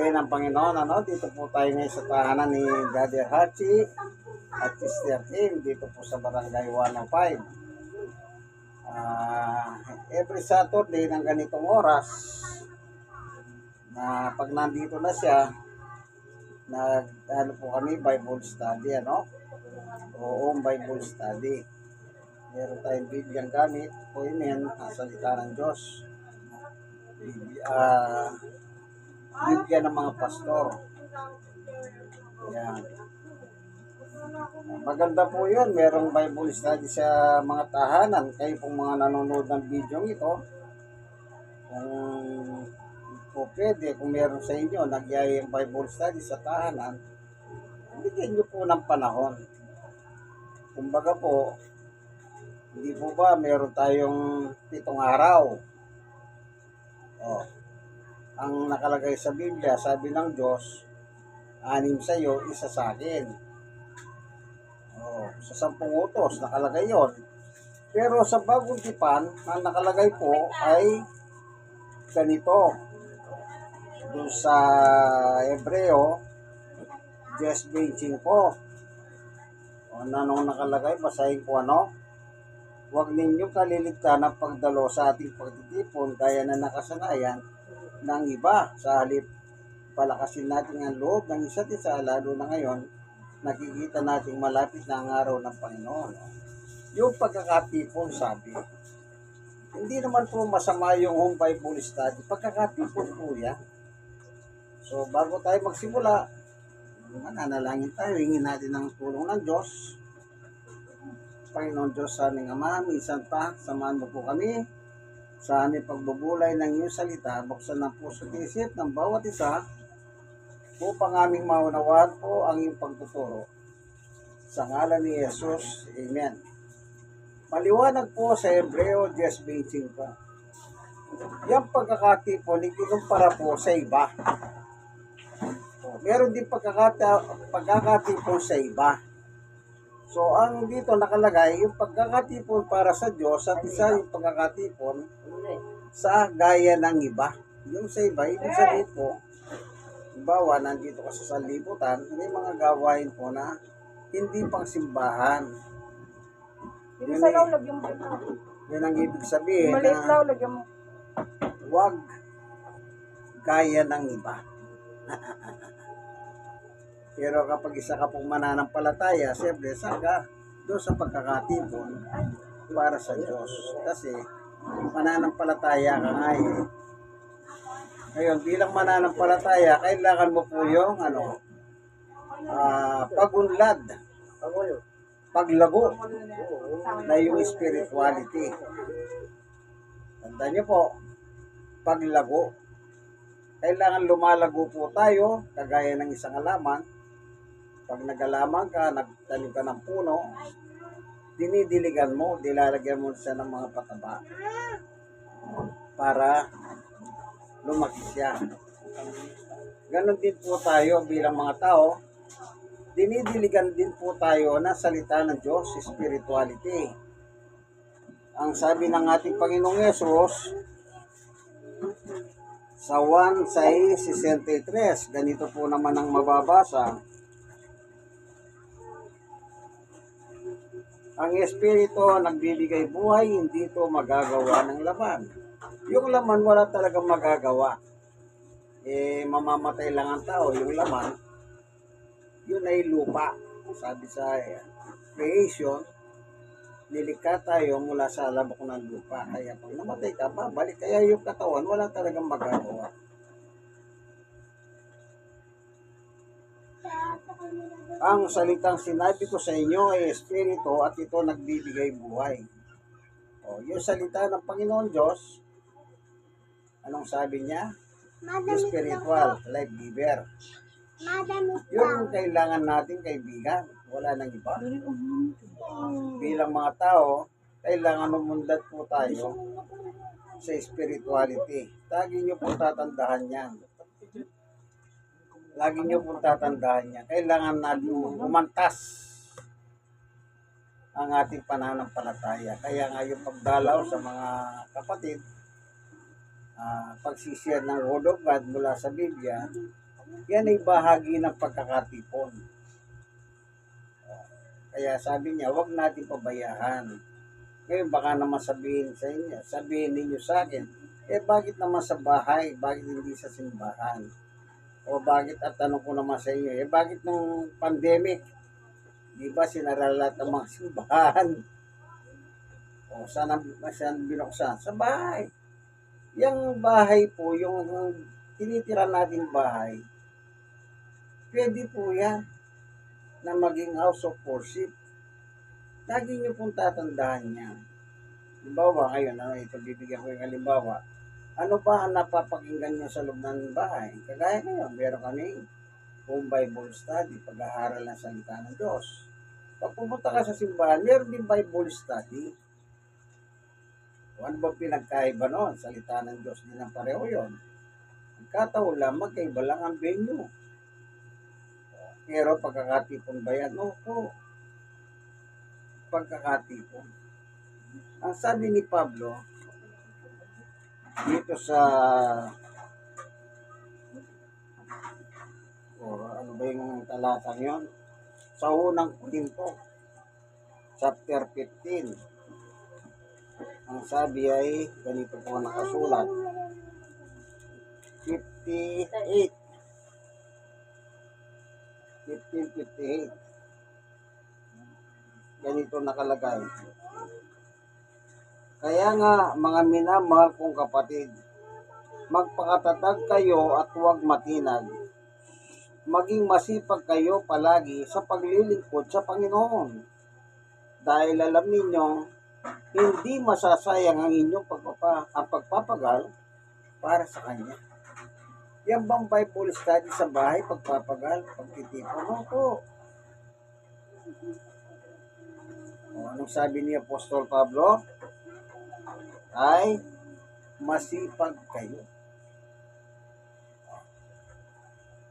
gawain ng Panginoon. Dito po tayo ngayon sa tahanan ni Brother Hachi at Sister Kim dito po sa Barangay 105. Every Saturday ng ganitong oras na pag nandito na siya, po kami Bible study, Bible study. Meron tayong Bibliang gamit po yun ang salita ng Diyos. Biblia ng mga pastor. Yan. Maganda po yun. Merong Bible study sa mga tahanan. Kayo pong mga nanonood ng video ito, kung po pwede, kung meron sa inyo nagyayang Bible study sa tahanan, bigyan nyo po ng panahon. Kumbaga po, hindi po ba meron tayong 7 araw? Ang nakalagay sa Biblia, sabi ng Diyos, 6 sa iyo, 1 sa akin. Sa 10 utos, nakalagay yon. Pero sa Bagong Tipan, ang nakalagay po ay ganito. Doon sa Hebreo 10:25. Anong nakalagay? Basahin ko Huwag ninyong kaliligtaan ang pagdalo sa ating pagtitipon gaya na nakasanayan ng iba. Sa halip, palakasin natin ang loob ng isa't isa, lalo na ngayon, nakikita nating malapit na ang araw ng Panginoon. Yung pagkakatipon, sabi, hindi naman po masama yung home Bible study. Pagkakatipon po yan. So, bago tayo magsimula, mananalangin tayo, hingin natin ang tulong ng Diyos. Panginoon Diyos sa aming Ama, minsan pa, samahan mo po kami sa aming pagbubulay ng iyong salita, buksan ng puso at isip ng bawat isa upang aming maunawaan po ang iyong pagtuturo. Sa ngalan ni Jesus, Amen. Maliwanag po sa Hebreo 10:25. Yung pagkakatipon, ikinumpara po sa iba. Meron din pagkakatipon sa iba. So, ang dito nakalagay, yung pagkakatipon para sa Diyos at isa yung pagkakatipon sa gaya ng iba. Yung sa iba, ibig sabihin po, halimbawa, nandito ka sa sanlibutan, may mga gawain po na hindi pang simbahan. Yun ang ibig sabihin na huwag gaya ng iba. Pero kapag isa ka pong mananampalataya, siyempre, saka doon sa pagkakatipon para sa Diyos. Kasi, mananampalataya ka nga Ngayon, bilang mananampalataya, kailangan mo po yung pagunlad, paglago na yung spirituality. Tandaan niyo po, paglago. Kailangan lumalago po tayo, kagaya ng isang halaman. Pag nagalaman ka, nagtanim ka ng puno, dinidiligan mo, dilalagyan mo siya ng mga pataba para lumaki siya. Ganon din po tayo bilang mga tao, dinidiligan din po tayo ng salita ng Diyos, spirituality. Ang sabi ng ating Panginoong Yesus, sa 1:63, ganito po naman ang mababasa. Ang Espiritu nagbibigay buhay, hindi ito magagawa ng laman. Yung laman wala talagang magagawa. Mamamatay lang ang tao. Yung laman, yun ay lupa. Sabi sa creation, nilikha tayo mula sa alabok ng lupa. Kaya pag namatay ka, babalik. Kaya yung katawan, wala talagang magagawa. Ang salitang sinabi ko sa inyo ay Espiritu at ito nagbibigay buhay. Yung salita ng Panginoon Diyos, anong sabi niya? Spiritual, life giver. Yung kailangan natin kaibigan, wala nang iba. Bilang mga tao, kailangan umunlad po tayo sa spirituality. Lagi nyo po tatandaan yan. Lagi nyo po tatandaan yan. Kailangan natin umantas ang ating pananampalataya. Kaya nga yung pagdalaw sa mga kapatid, pagsishare ng Word of God mula sa Biblia, Yan ay bahagi ng pagkakatipon. Kaya sabi niya, huwag natin pabayaan. Ngayon baka naman sabihin ninyo sa akin, bakit naman sa bahay, bakit hindi sa simbahan? O bakit, at tanong ko naman sa inyo, bakit nung pandemic, di ba sinara lahat ng mga simbahan? O saan binuksan? Sa bahay. Yung bahay po, yung tinitira natin bahay, pwede po yan na maging house of worship. Lagi nyo pong tatandaan yan. Halimbawa, ngayon, ito bibigyan ko yung halimbawa. Ano ba ang napapakinggan nyo sa loob ng bahay? Kagaya ngayon, meron kami home Bible study, pag-aaral ng salita ng Diyos. Pag pumunta ka sa simbahan, meron din Bible study. Ano ba pinagkaiba noon? Salita ng Diyos din ang pareho yun. Nagkataon lang, magkaiba lang ang venue. Pero pagkakatipon ba yan? Opo. Pagkakatipon. Ang sabi ni Pablo, dito sa ano ba yung talatang yun? Sa unang Korinto, chapter 15. Ang sabi ay, ganito po nakasulat, 58. 15:58. Ganito nakalagay. Kaya nga, mga minamahal kong kapatid, magpakatatag kayo at huwag matinag. Maging masipag kayo palagi sa paglilingkod sa Panginoon. Dahil alam ninyo, hindi masasayang ang inyong pagpapagal para sa Kanya. Yan bang Bible study sa bahay, pagpapagal, pagtitipon? Opo. Anong sabi ni Apostol Pablo? Ay masipag kayo.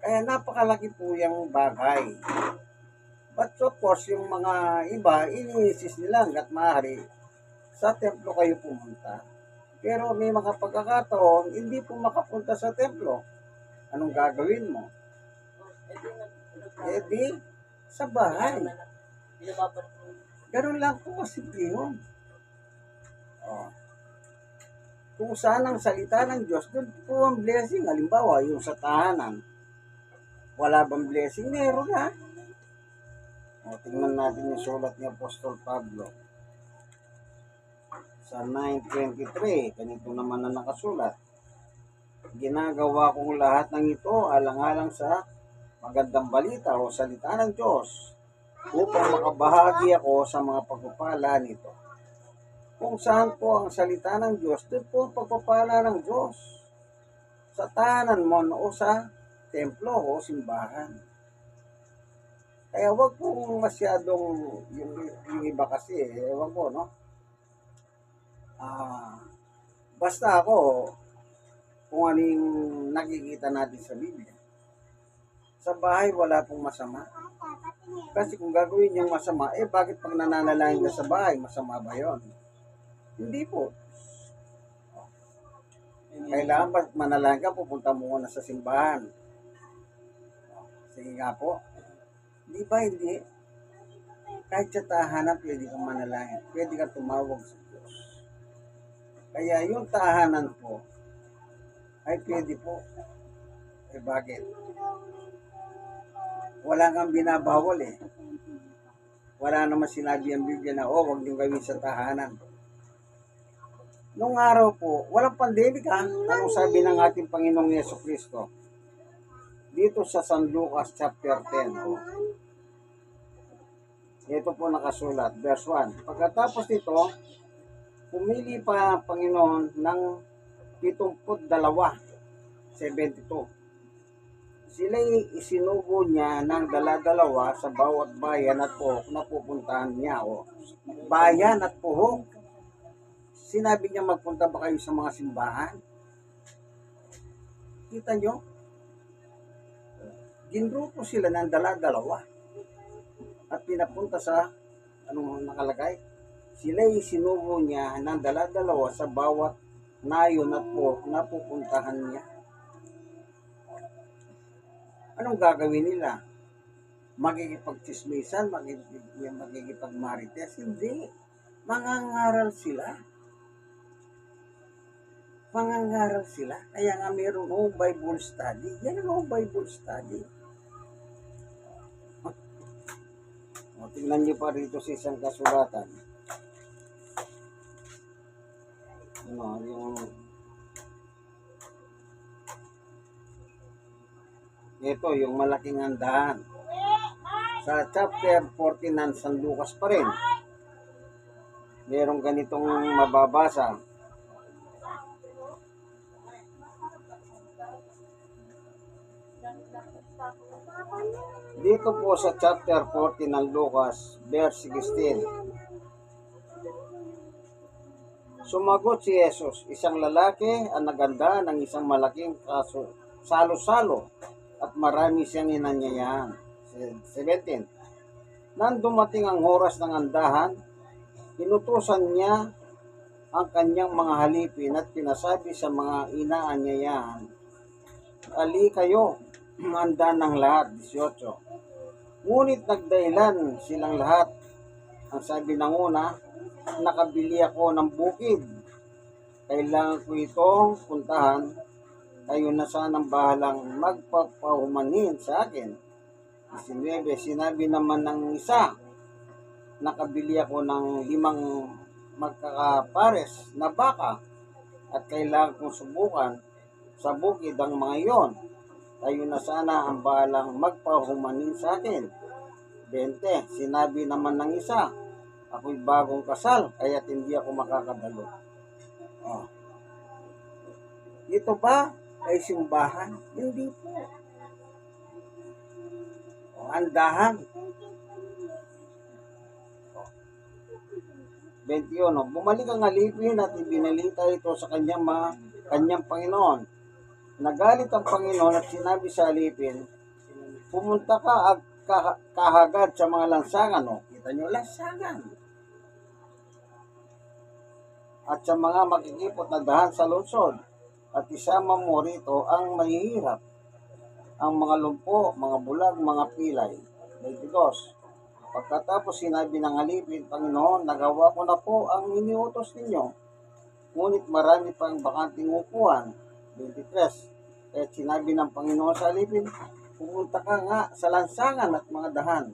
Kaya napakalaki po yung bagay. But of course, yung mga iba, iniisis nila hanggat maaari sa templo kayo pumunta. Pero may mga pagkakataon, hindi po makapunta sa templo. Anong gagawin mo? Di, sa bahay. Ganun lang po kasimple yun. Kung saan ang salita ng Diyos, doon po ang blessing. Halimbawa, yung sa tahanan, wala bang blessing? Meron na. Tingnan natin yung sulat ni Apostol Pablo. Sa 9:23, ganito naman na nakasulat. Ginagawa kong lahat ng ito alang-alang sa magandang balita o salita ng Diyos upang makabahagi ako sa mga pagpapala nito. Kung saan po ang salita ng Diyos, doon po ang pagpapala ng Diyos. Sa tahanan mo o sa templo o simbahan. Kaya wag pong masyadong yung iba kasi, ewan ko, no? Basta ako, kung ano yung nakikita natin sa Biblia. Sa bahay, wala pong masama. Kasi kung gagawin yung masama, bakit pag nananalangin ka sa bahay, masama ba yun? Hindi po. Kailangan ba manalangin ka, pupunta mo muna sa simbahan. Sige nga po. Di ba hindi? Kahit sa tahanan, pwede kang manalangin. Pwede kang tumawag sa Diyos. Kaya yung tahanan po, ay pwede po. Bakit? Wala kang binabawal eh. Wala naman sinabi ang Biblia na, huwag niyong gawin sa tahanan. Nung araw po, walang pandemic ha. Anong sabi ng ating Panginoong Jesucristo? Dito sa San Lucas chapter 10. Ito po nakasulat, verse 1. Pagkatapos nito, pumili pa ang Panginoon ng 72. Sila'y isinugo niya ng dala-dalawa sa bawat bayan at puhok na pupuntahan niya. Bayan at puhok. Sinabi niya magpunta ba kayo sa mga simbahan? Kita nyo? Ginrupo sila ng dala-dalawa. At pinapunta sa, anong nakalagay? Sila'y sinugo niya ng dala-dalawa sa bawat nayon at puhok na pupuntahan niya. Anong gagawin nila? Magkikipagchismisan, magkikipagmarites? Hindi. Mangangaral sila. Mangangaral sila. Kaya nga mayroong home Bible study. Yan ang home Bible study. O, tingnan niyo pa rito sa isang kasulatan. Ito, yung malaking handaan. Sa chapter 14 ng San Lucas pa rin, merong ganitong mababasa. Dito po sa chapter 14 ng Lucas, verse 16. Sumagot si Jesus, isang lalaki ang naganda ng isang malaking salo-salo at marami siyang inanyayahan. 17. Nang dumating ang oras ng andahan, inutusan niya ang kanyang mga halipin at pinasabi sa mga inaanyayahan, ali kayo, handa ng lahat. 18. Ngunit nagdahilan silang lahat. Ang sabi ng una, nakabili ako ng bukid. Kailangan ko itong puntahan. Kayo na sanang bahalang magpapahumanin sa akin. 19. Sinabi naman ng isa, nakabili ako ng 5 magkakapares na baka at kailangan kong subukan sa bukid ang mga iyon. Kayo na sana ang bahalang magpahumanin sa akin. 20. Sinabi naman ng isa, ako'y bagong kasal, kaya't hindi ako makakadalo. Oh. Ito ba ay simbahan? Hindi po. Oh, andahan. 21. Bumalik ang alipin at ibinalita ito sa kanyang Panginoon. Nagalit ang Panginoon at sinabi sa alipin, pumunta ka kahagad sa mga lansangan. O, kita nyo, lansangan. At sa mga makikipot na dahan sa lungsod. At isama mo rito ang mahihirap, ang mga lumpo, mga bulag, mga pilay. 22. Pagkatapos sinabi ng alipin, Panginoon, nagawa ko na po ang iniutos ninyo. Ngunit marami pang bakanting upuan. 23. Kaya sinabi ng Panginoon sa alipin, pumunta ka nga sa lansangan at mga dahan.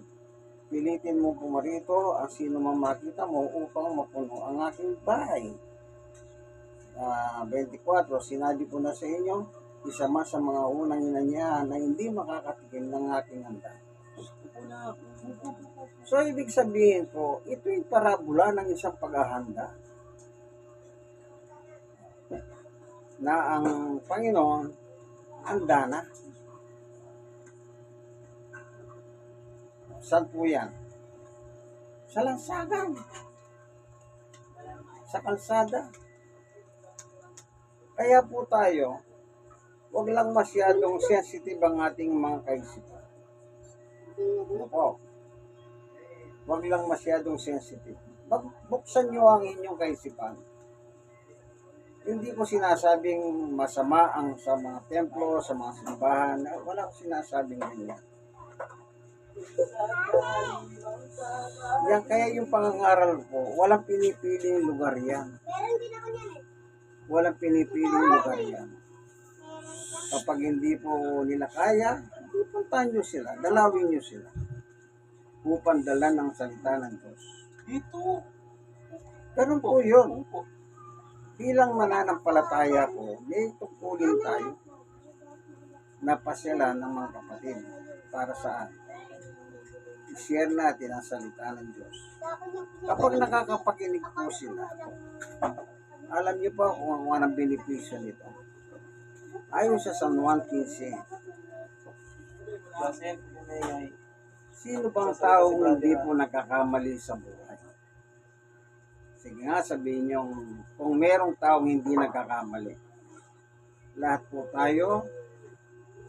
Pilitin mo pumarito ang sino mang makita mo upang mapuno ang aking bahay. 24. Sinabi ko na sa inyo, isama sa mga unang inanyahan na hindi makakatikim ng aking handa. So, ibig sabihin po, ito yung parabola ng isang paghahanda na ang Panginoon handa na. Saan po yan? Sa lansangan. Sa kalsada. Kaya po tayo, wag lang masyadong sensitive ang ating mga kaisipan. Opo. Wag lang masyadong sensitive. Buksan nyo ang inyong kaisipan. Hindi ko sinasabing masama ang sa mga templo, sa mga simbahan. Wala ko sinasabing ganyan. Yan, kaya yung pangangaral ko, walang pinipiling lugar yan. Walang pinipiling lugar yan. Kapag hindi po nila kaya, ipuntahan nyo sila, dalawin nyo sila upang dala ng salita ng Diyos. Dito. Ganun po yun. Bilang mananampalataya po, may tungkulin tayo na pasyalan ng mga kapatid. Para saan? I-share natin ang salita ng Diyos. Kapag nakakapakinig po sila, alam niyo pa kung anong benepisyo nito. Ayon sa San Juan 15, sino bang taong hindi po nagkakamali sa buhay? Sige nga, sabihin niyo, kung merong taong hindi nagkakamali. Lahat po tayo,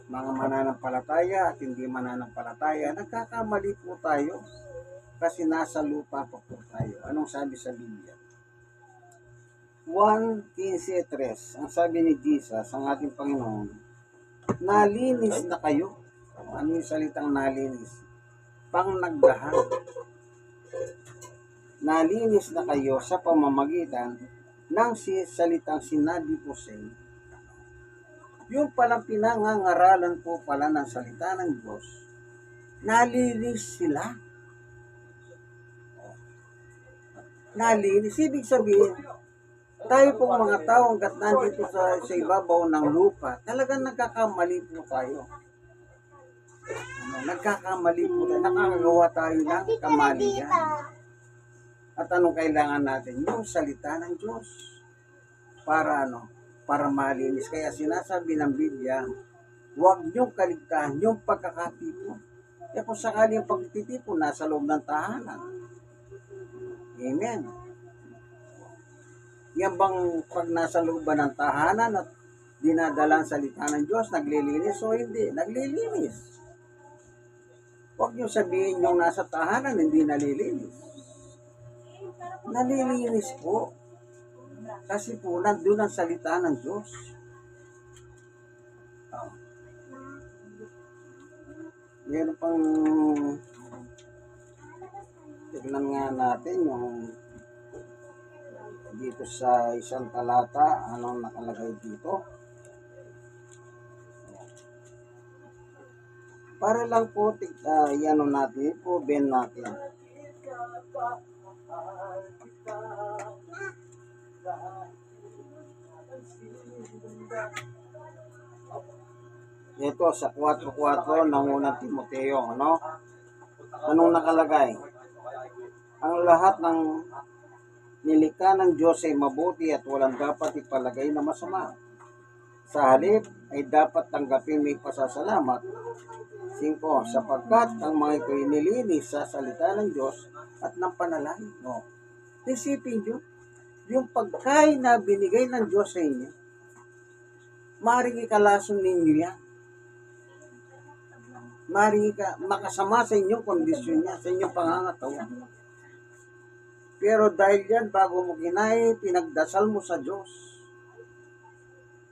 mga mananampalataya at hindi mananampalataya, nagkakamali po tayo kasi nasa lupa pa po tayo. Anong sabi sa Biblia? 1:15:3, ang sabi ni Jesus, ang ating Panginoon, nalinis na kayo. Ano yung salitang nalinis? Pang nagdahal. Nalinis na kayo sa pamamagitan ng salitang sinabi ko sa inyo. Yung palang pinangangaralan po pala ng salita ng Diyos, nalinis sila. Nalinis, ibig sabihin, tayo pong mga tao hanggat nandito sa ibabaw ng lupa, talagang nagkakamali po tayo. Nagkakamali po tayo, nakakagawa tayo ng kamalian. At anong kailangan natin? Yung salita ng Diyos. Para para malinis. Kaya sinasabi ng Biblia, huwag niyong kaligtahan yung pagkakatipon. Kaya kung sakali yung pagtitipon, nasa loob ng tahanan. Amen. Yan bang pag nasa loob ng tahanan at dinadala ang salita ng Diyos, naglilinis o hindi? Naglilinis. Huwag niyo sabihin yung nasa tahanan, hindi nalilinis. Nalilinis po. Kasi po, nandun ang salita ng Diyos. Meron pang, tignan nga natin yung dito sa isang talata, anong nakalagay dito. Para lang po, yan natin, po, ben natin. Ito sa 4:4 ng unang Timoteo, ano? Anong nakalagay? Ang lahat ng nilikha ng Diyos ay mabuti at walang dapat ipalagay na masama. Sa halip ay dapat tanggapin may pasasalamat. 5. Sapagkat ang mga ito'y nilinis sa salita ng Diyos at ng panalangin. No. Isipin nyo, yung pagkain na binigay ng Diyos sa inyo, maaaring ikalason ninyo yan. Maaaring makasama sa inyong kondisyon niya, sa inyong pangangatawan. Pero dahil yan, bago mo kinain, pinagdasal mo sa Diyos.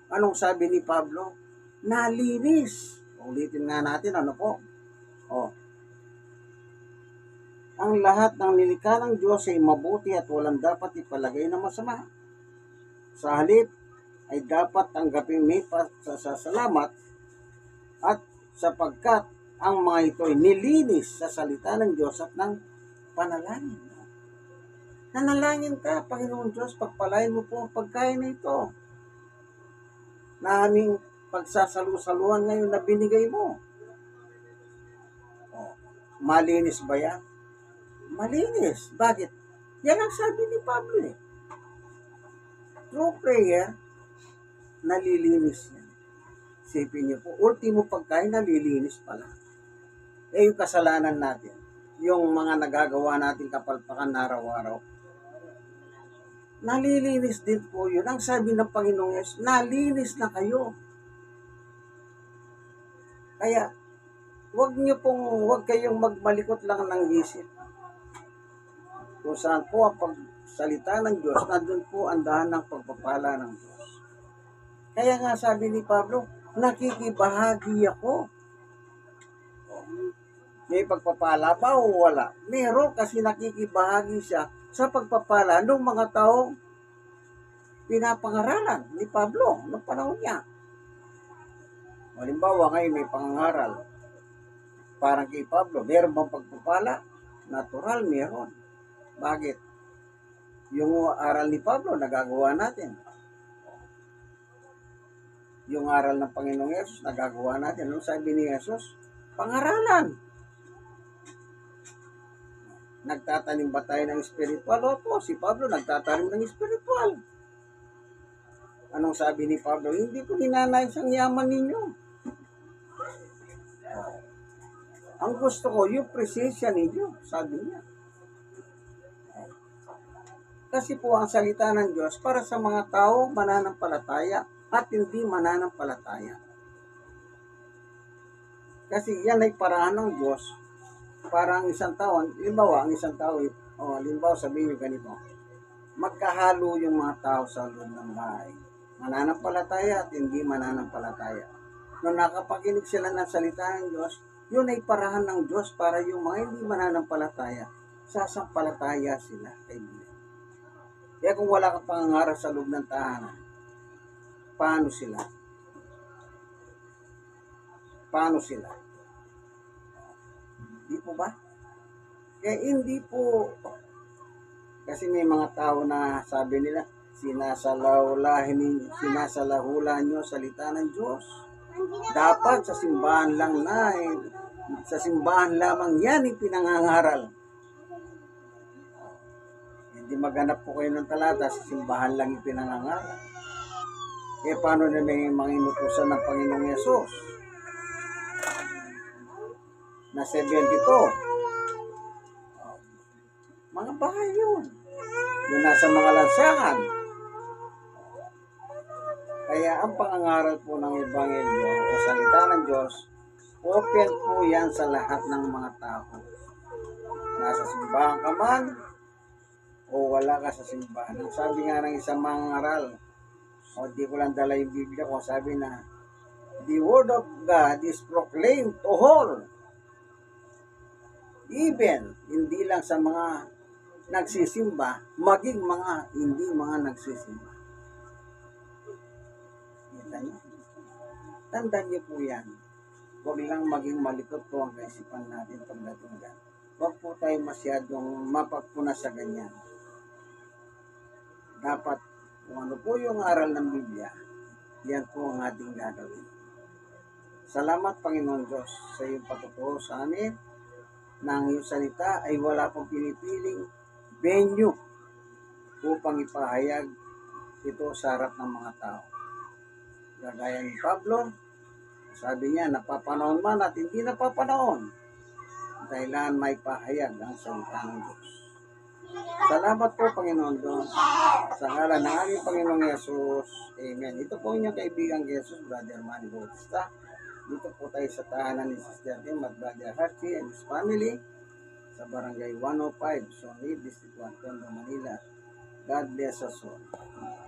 Anong sabi ni Pablo? Nalinis. Ulitin nga natin, ano po? Ang lahat ng nilikha ng Diyos ay mabuti at walang dapat ipalagay na masama. Sa halip, ay dapat tanggapin may pasasalamat at sapagkat ang mga ito ay nilinis sa salita ng Diyos at ng panalangin. Nanalangin ka, Panginoon Diyos, pagpalain mo po ang pagkain na ito na aming pagsasalu-saluhan ngayon na binigay mo. Malinis ba yan? Malinis. Bakit? Yan ang sabi ni Pablo eh. Through prayer, nalilinis yan. Sipin niyo po, ultimo pagkain, nalilinis pala. Yung kasalanan natin, yung mga nagagawa natin kapalpakan araw-araw, nalilinis din po yun. Ang sabi ng Panginoong Yesus, nalinis na kayo. Kaya, huwag kayong magmalikot lang ng isip. Kung saan po ang pagsalita ng Diyos, nandun po ang daan ng pagpapala ng Diyos. Kaya nga sabi ni Pablo, nakikibahagi ako. May pagpapala ba o wala? Meron kasi nakikibahagi siya sa pagpapala ng mga taong pinapangaralan ni Pablo noong panahon niya. Halimbawa ngayon may pangangaral. Parang kay Pablo, meron bang pagpapala? Natural, meron. Bakit? Yung aral ni Pablo, nagagawa natin. Yung aral ng Panginoong Yesus, nagagawa natin. Ano sabi ni Yesus? Pangaralan. Nagtatanim ba tayo ng spiritual? Opo, si Pablo nagtatanim ng spiritual. Anong sabi ni Pablo? Hindi ko ninanais ang yaman ninyo. Ang gusto ko, yung presensya ninyo, sabi niya. Kasi po ang salita ng Diyos para sa mga tao mananampalataya at hindi mananampalataya. Kasi yan ay paraan ng Diyos para ang isang tao, halimbawa, sabihin nyo ganito, magkahalo yung mga tao sa loob ng bahay. Mananampalataya at hindi mananampalataya. Nung nakapakinig sila ng salita ng Diyos, yun ay parahan ng Diyos para yung mga hindi mananampalataya, sasampalataya sila, kaibigan. Kaya kung wala kang pangangaral sa loob ng tahanan, paano sila? Paano sila? Hindi po ba? Kaya hindi po, kasi may mga tao na sabi nila, sinasalahula nyo salita ng Diyos. Dapat sa simbahan lang na, sa simbahan lamang yan ipinangangaral. Hindi maghanap po kayo ng talata, sa simbahan lang ipinangangaral. Eh paano na may mga inutusan ng Panginoong Yesus na 72? Mga bahay yun. Yung nasa mga lansangan. Kaya ang pangangaral po ng Ebanghelyo o salita ng Diyos, open po yan sa lahat ng mga tao. Nasa simbahan ka man, o wala ka sa simbahan. Ang sabi nga ng isang mangangaral, o di ko lang dala yung Biblia ko, sabi na, the word of God is proclaimed to all. Even, hindi lang sa mga nagsisimba, maging mga hindi mga nagsisimba. Tandaan niyo po yan. Huwag lang maging malikot po ang kaisipan natin pagdating dyan. Huwag po tayo masyadong mapagpuna sa ganyan. Dapat, kung ano po yung aral ng Biblia, yan po ang ating gagawin. Salamat, Panginoon Diyos, sa iyong patutuo sa amin na ang iyong salita ay wala pong pinipiling venue upang ipahayag ito sa harap ng mga tao. Gagaya ni Pablo, sabi niya, napapanahon man at hindi napapanahon, dahilan may pahayag ang salita ng Diyos. Salamat po, Panginoon Diyos, sa ngalan ng aming Panginoong Yesus. Amen. Ito po inyong kaibigan Jesus, Brother Manny Bautista. Dito po tayo sa tahanan ni Sister Tim at Brother Hachi and his family sa Barangay 105, Sonny, District 1, Tondo, Manila. God bless us all.